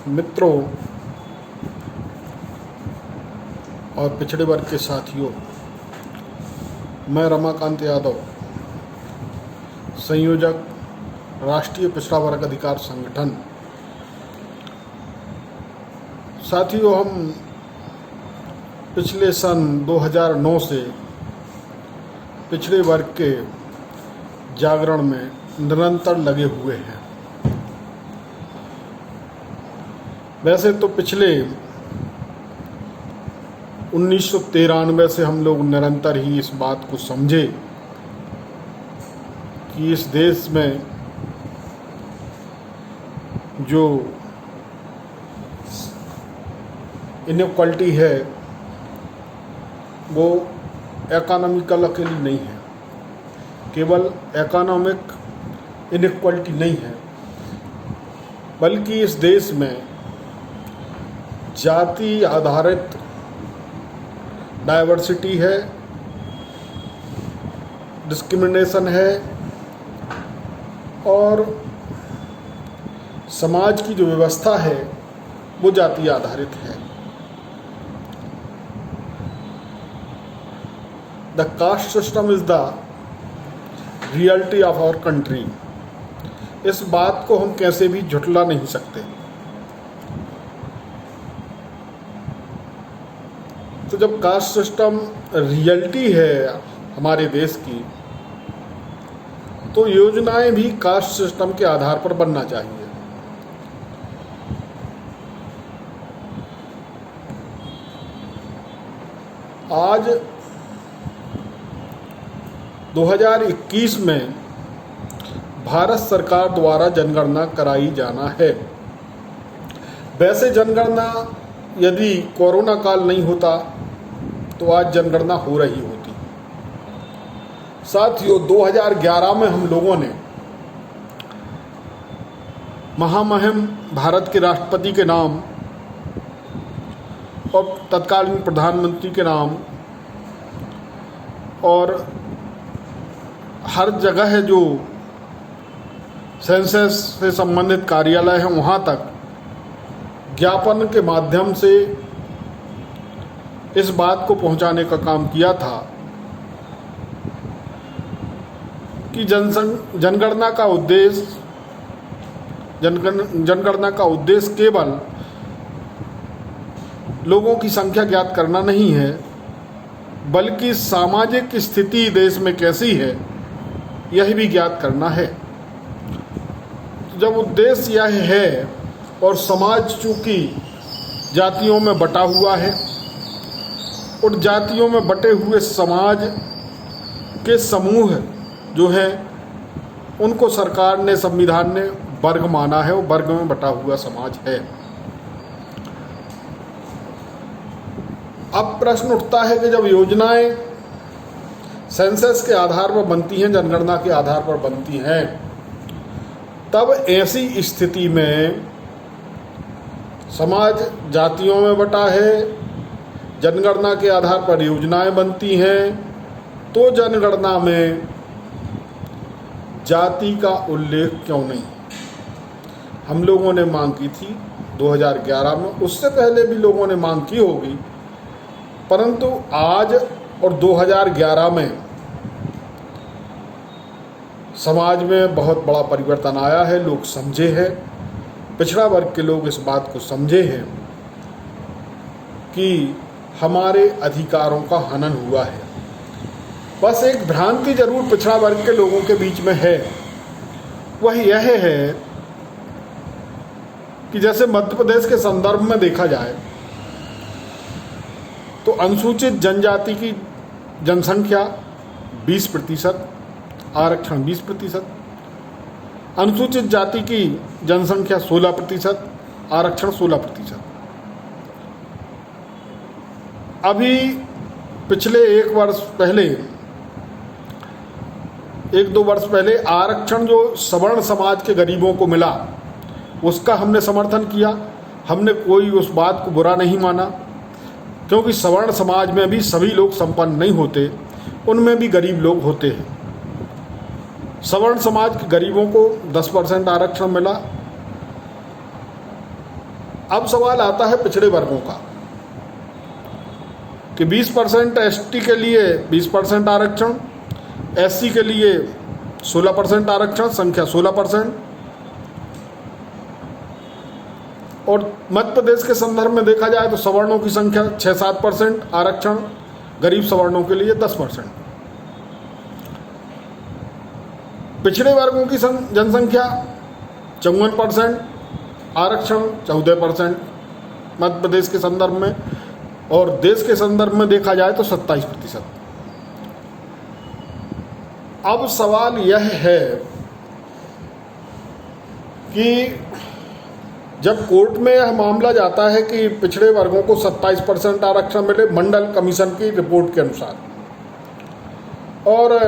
मित्रों और पिछड़े वर्ग के साथियों, मैं रमाकांत यादव, संयोजक राष्ट्रीय पिछड़ा वर्ग अधिकार संगठन। साथियों, हम पिछले सन 2009 से पिछड़े वर्ग के जागरण में निरंतर लगे हुए हैं। वैसे तो पिछले 1993 से हम लोग निरंतर ही इस बात को समझे कि इस देश में जो इनइक्वालिटी है वो इकोनॉमिकल अकेली नहीं है, केवल इकोनॉमिक इनइक्वालिटी नहीं है, बल्कि इस देश में जाति आधारित डाइवर्सिटी है, डिस्क्रिमिनेशन है और समाज की जो व्यवस्था है वो जाति आधारित है। The caste system is the reality of our country. इस बात को हम कैसे भी झुठला नहीं सकते। तो जब कास्ट सिस्टम रियलिटी है हमारे देश की, तो योजनाएं भी कास्ट सिस्टम के आधार पर बनना चाहिए। आज 2021 में भारत सरकार द्वारा जनगणना कराई जाना है। वैसे जनगणना यदि कोरोना काल नहीं होता तो आज जनगणना हो रही होती। साथियों, 2011 में हम लोगों ने महामहिम भारत के राष्ट्रपति के नाम और तत्कालीन प्रधानमंत्री के नाम और हर जगह जो सेंसस से संबंधित कार्यालय हैं वहाँ तक ज्ञापन के माध्यम से इस बात को पहुंचाने का काम किया था कि जनगणना का उद्देश्य केवल लोगों की संख्या ज्ञात करना नहीं है, बल्कि सामाजिक स्थिति देश में कैसी है यह भी ज्ञात करना है। तो जब उद्देश्य यह है और समाज चूंकि जातियों में बटा हुआ है, और जातियों में बटे हुए समाज के समूह जो है उनको सरकार ने, संविधान ने वर्ग माना है, वो वर्ग में बटा हुआ समाज है। अब प्रश्न उठता है कि जब योजनाएं सेंसस के आधार पर बनती हैं, जनगणना के आधार पर बनती हैं, तब ऐसी स्थिति में समाज जातियों में बटा है, जनगणना के आधार पर योजनाएं बनती हैं, तो जनगणना में जाति का उल्लेख क्यों नहीं? हम लोगों ने मांग की थी 2011 में, उससे पहले भी लोगों ने मांग की होगी, परंतु आज और 2011 में समाज में बहुत बड़ा परिवर्तन आया है। लोग समझे हैं, पिछड़ा वर्ग के लोग इस बात को समझे हैं कि हमारे अधिकारों का हनन हुआ है। बस एक भ्रांति जरूर पिछड़ा वर्ग के लोगों के बीच में है, वह यह है कि जैसे मध्य प्रदेश के संदर्भ में देखा जाए तो अनुसूचित जनजाति की जनसंख्या 20%, आरक्षण 20%, अनुसूचित जाति की जनसंख्या 16%, आरक्षण 16%। अभी पिछले एक दो वर्ष पहले आरक्षण जो सवर्ण समाज के गरीबों को मिला उसका हमने समर्थन किया। हमने कोई उस बात को बुरा नहीं माना, क्योंकि सवर्ण समाज में भी सभी लोग संपन्न नहीं होते, उनमें भी गरीब लोग होते हैं। सवर्ण समाज के गरीबों को 10% आरक्षण मिला, अब सवाल आता है पिछड़े वर्गों का कि 20% एसटी के लिए 20% आरक्षण, एससी के लिए 16% आरक्षण, संख्या 16%, और मध्य प्रदेश के संदर्भ में देखा जाए तो सवर्णों की संख्या 6-7% आरक्षण, गरीब सवर्णों के लिए 10%। पिछड़े वर्गों की जनसंख्या 54%, आरक्षण 14% मध्य प्रदेश के संदर्भ में, और देश के संदर्भ में देखा जाए तो 27%। अब सवाल यह है कि जब कोर्ट में यह मामला जाता है कि पिछड़े वर्गों को 27% आरक्षण मिले मंडल कमीशन की रिपोर्ट के अनुसार, और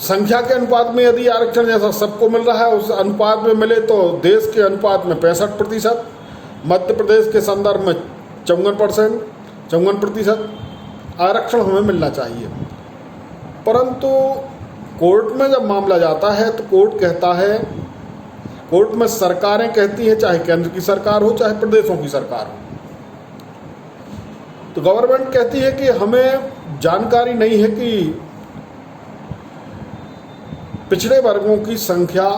संख्या के अनुपात में यदि आरक्षण जैसा सबको मिल रहा है उस अनुपात में मिले तो देश के अनुपात में 65%, मध्य प्रदेश के संदर्भ में 54% आरक्षण हमें मिलना चाहिए। परंतु कोर्ट में जब मामला जाता है तो कोर्ट कहता है, कोर्ट में सरकारें कहती हैं, चाहे केंद्र की सरकार हो चाहे प्रदेशों की सरकार हो, तो गवर्नमेंट कहती है कि हमें जानकारी नहीं है कि पिछड़े वर्गों की संख्या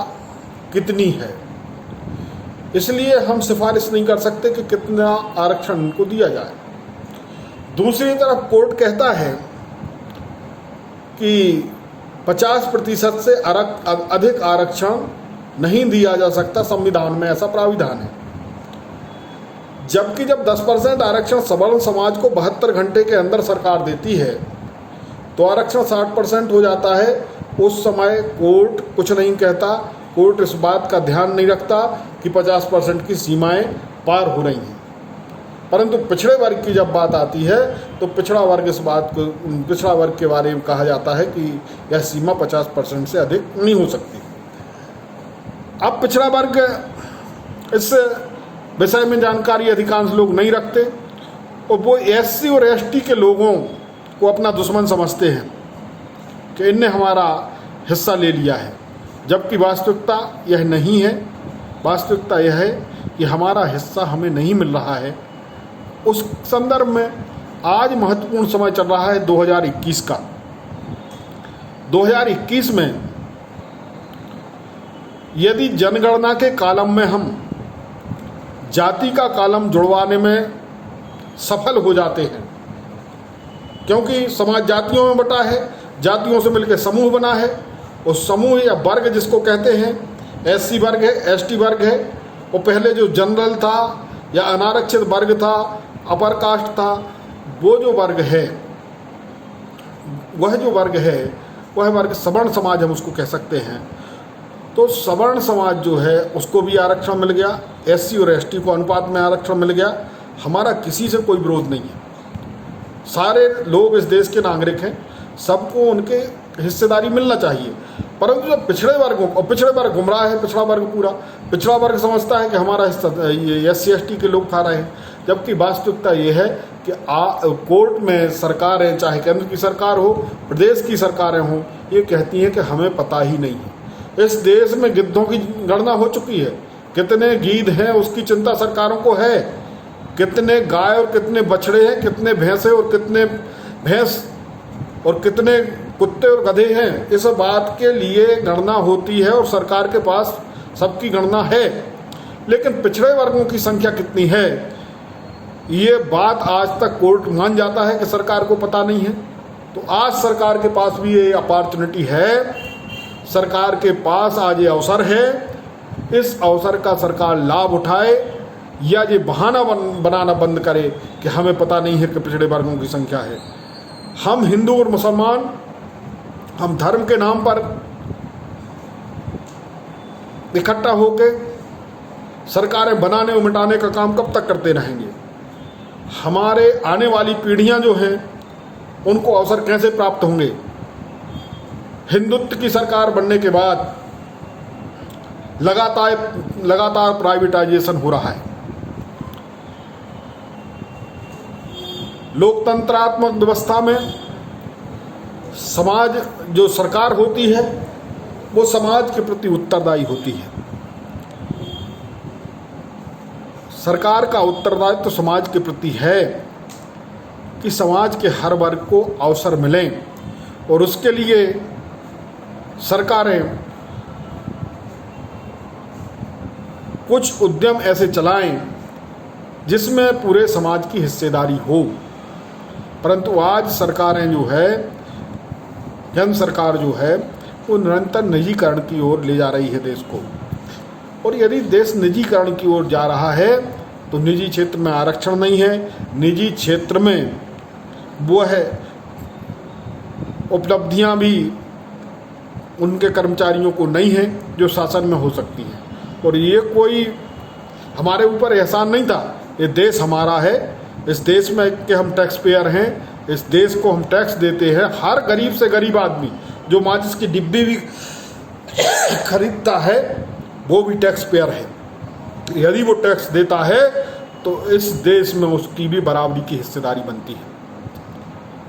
कितनी है, इसलिए हम सिफारिश नहीं कर सकते कि कितना आरक्षण उनको दिया जाए। दूसरी तरफ कोर्ट कहता है कि 50% से अधिक आरक्षण नहीं दिया जा सकता, संविधान में ऐसा प्राविधान है। जबकि जब 10% आरक्षण सवर्ण समाज को 72 घंटे के अंदर सरकार देती है तो आरक्षण 60% हो जाता है। उस समय कोर्ट कुछ नहीं कहता, कोर्ट इस बात का ध्यान नहीं रखता कि 50% की सीमाएं पार हो रही हैं। परंतु पिछड़े वर्ग की जब बात आती है तो पिछड़ा वर्ग के बारे में कहा जाता है कि यह सीमा 50% से अधिक नहीं हो सकती। अब पिछड़ा वर्ग, इस विषय में जानकारी अधिकांश लोग नहीं रखते और वो एससी और एसटी के लोगों को अपना दुश्मन समझते हैं कि इनने हमारा हिस्सा ले लिया है, जबकि वास्तविकता यह नहीं है। वास्तविकता यह है कि हमारा हिस्सा हमें नहीं मिल रहा है। उस संदर्भ में आज महत्वपूर्ण समय चल रहा है 2021 का। 2021 में यदि जनगणना के कॉलम में हम जाति का कॉलम जुड़वाने में सफल हो जाते हैं, क्योंकि समाज जातियों में बटा है, जातियों से मिलकर समूह बना है, उस समूह या वर्ग जिसको कहते हैं, एससी वर्ग है, एसटी वर्ग है, और पहले जो जनरल था या अनारक्षित वर्ग था, अपर कास्ट था, वो जो वर्ग है, वह वर्ग सवर्ण समाज हम उसको कह सकते हैं। तो सवर्ण समाज जो है उसको भी आरक्षण मिल गया, एससी और एसटी को अनुपात में आरक्षण मिल गया। हमारा किसी से कोई विरोध नहीं है, सारे लोग इस देश के नागरिक हैं, सबको उनके हिस्सेदारी मिलना चाहिए। परंतु जब पिछड़े वर्गों, और पिछड़े वर्ग गुमराह है, पिछड़ा वर्ग समझता है कि हमारा हिस्सा ये एससी एसटी के लोग खा रहे हैं, जबकि वास्तविकता ये है कि कोर्ट में सरकारें, चाहे केंद्र की सरकार हो, प्रदेश की सरकारें हों, ये कहती हैं कि हमें पता ही नहीं है। इस देश में गिद्धों की गणना हो चुकी है, कितने गीध हैं उसकी चिंता सरकारों को है, कितने गाय और कितने बछड़े हैं, कितने भैंसे और कितने भैंस और कितने कुत्ते और गधे हैं, इस बात के लिए गणना होती है और सरकार के पास सबकी गणना है। लेकिन पिछड़े वर्गों की संख्या कितनी है, ये बात आज तक कोर्ट मान जाता है कि सरकार को पता नहीं है। तो आज सरकार के पास भी ये अपॉर्चुनिटी है, सरकार के पास आज ये अवसर है, इस अवसर का सरकार लाभ उठाए या ये बहाना बनाना बंद करे कि हमें पता नहीं है कि पिछड़े वर्गों की संख्या है। हम हिंदू और मुसलमान, हम धर्म के नाम पर इकट्ठा होकर सरकारें बनाने और मिटाने का काम कब तक करते रहेंगे? हमारे आने वाली पीढ़ियां जो हैं उनको अवसर कैसे प्राप्त होंगे? हिंदुत्व की सरकार बनने के बाद लगातार प्राइवेटाइजेशन हो रहा है। लोकतंत्रात्मक व्यवस्था में समाज जो सरकार होती है वो समाज के प्रति उत्तरदायी होती है। सरकार का उत्तरदायित्व तो समाज के प्रति है कि समाज के हर वर्ग को अवसर मिलें, और उसके लिए सरकारें कुछ उद्यम ऐसे चलाएं जिसमें पूरे समाज की हिस्सेदारी हो। परंतु आज सरकारें जो है, जन सरकार जो है, वो निरंतर निजीकरण की ओर ले जा रही है देश को। और यदि देश निजीकरण की ओर जा रहा है तो निजी क्षेत्र में आरक्षण नहीं है, निजी क्षेत्र में वो है उपलब्धियां भी उनके कर्मचारियों को नहीं है जो शासन में हो सकती हैं। और ये कोई हमारे ऊपर एहसान नहीं था, ये देश हमारा है, इस देश में के हम टैक्स पेयर हैं, इस देश को हम टैक्स देते हैं। हर गरीब से गरीब आदमी जो माचिस की डिब्बी भी खरीदता है वो भी टैक्स पेयर है। यदि वो टैक्स देता है तो इस देश में उसकी भी बराबरी की हिस्सेदारी बनती है।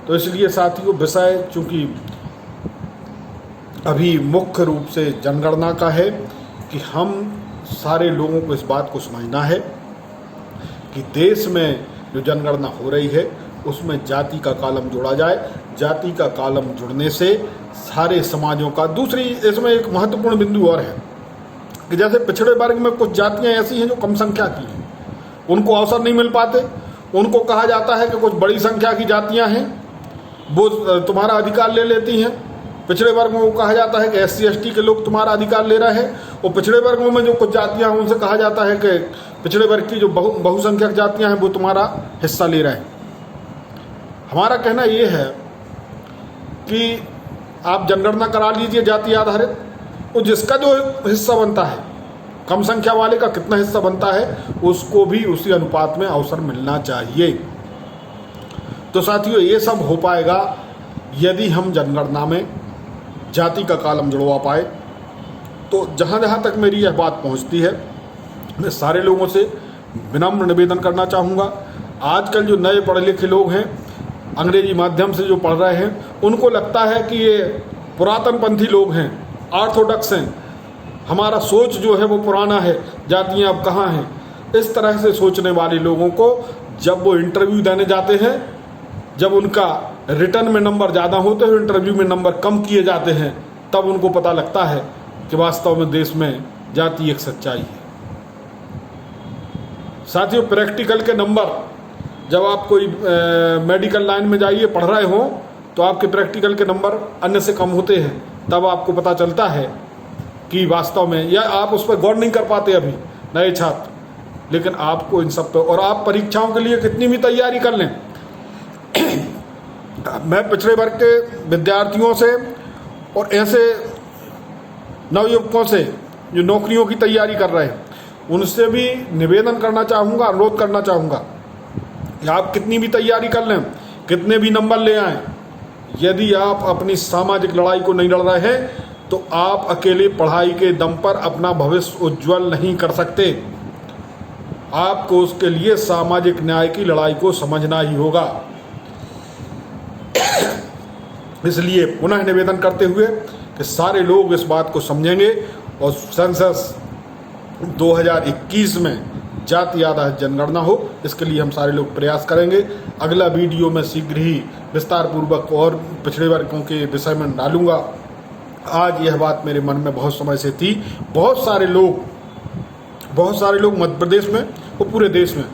तो इसलिए साथियों, विषय चूँकि अभी मुख्य रूप से जनगणना का है कि हम सारे लोगों को इस बात को समझना है कि देश में जो जनगणना हो रही है उसमें जाति का कॉलम जोड़ा जाए। जाति का कॉलम जुड़ने से सारे समाजों का, दूसरी इसमें एक महत्वपूर्ण बिंदु और है कि जैसे पिछड़े वर्ग में कुछ जातियां ऐसी हैं जो कम संख्या की हैं, उनको अवसर नहीं मिल पाते। उनको कहा जाता है कि कुछ बड़ी संख्या की जातियां हैं, वो तुम्हारा अधिकार ले लेती हैं। पिछड़े वर्गों को कहा जाता है कि SC ST के लोग तुम्हारा अधिकार ले रहे हैं, और पिछड़े वर्गों में जो कुछ जातियां हैं उनसे कहा जाता है कि पिछड़े वर्ग की जो बहुसंख्यक जातियां हैं वो तुम्हारा हिस्सा ले रहे हैं। हमारा कहना ये है कि आप जनगणना करा लीजिए जाति आधारित, और जिसका जो हिस्सा बनता है, कम संख्या वाले का कितना हिस्सा बनता है, उसको भी उसी अनुपात में अवसर मिलना चाहिए। तो साथियों, ये सब हो पाएगा यदि हम जनगणना में जाति का कॉलम जुड़वा पाए। तो जहाँ जहाँ तक मेरी यह बात पहुँचती है, मैं सारे लोगों से विनम्र निवेदन करना चाहूँगा। आजकल जो नए पढ़े लिखे लोग हैं, अंग्रेजी माध्यम से जो पढ़ रहे हैं, उनको लगता है कि ये पुरातनपंथी लोग हैं, ऑर्थोडॉक्स हैं, हमारा सोच जो है वो पुराना है, जातियाँ अब कहाँ हैं। इस तरह से सोचने वाले लोगों को जब वो इंटरव्यू देने जाते हैं, जब उनका रिटर्न में नंबर ज़्यादा होते हैं, इंटरव्यू में नंबर कम किए जाते हैं, तब उनको पता लगता है कि वास्तव में देश में जाति एक सच्चाई है। साथियों, प्रैक्टिकल के नंबर, जब आप कोई मेडिकल लाइन में जाइए, पढ़ रहे हो, तो आपके प्रैक्टिकल के नंबर अन्य से कम होते हैं, तब आपको पता चलता है कि वास्तव में, या आप उस पर गौर नहीं कर पाते अभी नए छात्र, लेकिन आपको इन सब पे, और आप परीक्षाओं के लिए कितनी भी तैयारी कर लें। मैं पिछड़े वर्ग के विद्यार्थियों से और ऐसे नवयुवकों से जो नौकरियों की तैयारी कर रहे हैं, उनसे भी निवेदन करना चाहूँगा, अनुरोध करना चाहूँगा कि आप कितनी भी तैयारी कर लें, कितने भी नंबर ले आएं, यदि आप अपनी सामाजिक लड़ाई को नहीं लड़ रहे हैं तो आप अकेले पढ़ाई के दम पर अपना भविष्य उज्जवल नहीं कर सकते। आपको उसके लिए सामाजिक न्याय की लड़ाई को समझना ही होगा। इसलिए पुनः निवेदन करते हुए कि सारे लोग इस बात को समझेंगे और सेंसस 2021 में जाति आधारित जनगणना हो, इसके लिए हम सारे लोग प्रयास करेंगे। अगला वीडियो में शीघ्र ही विस्तार पूर्वक और पिछड़े वर्गों के विषय में डालूंगा। आज यह बात मेरे मन में बहुत समय से थी। बहुत सारे लोग मध्य प्रदेश में और पूरे देश में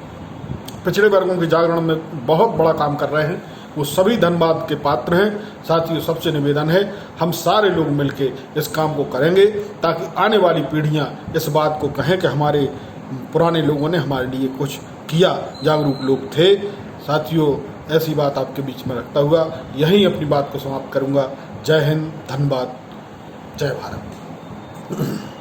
पिछड़े वर्गों के जागरण में बहुत बड़ा काम कर रहे हैं, वो सभी धन्यवाद के पात्र हैं। साथियों, सबसे निवेदन है हम सारे लोग मिलके इस काम को करेंगे ताकि आने वाली पीढ़ियां इस बात को कहें कि हमारे पुराने लोगों ने हमारे लिए कुछ किया, जागरूक लोग थे। साथियों, ऐसी बात आपके बीच में रखता हुआ यहीं अपनी बात को समाप्त करूंगा। जय हिंद, धन्यवाद, जय भारत।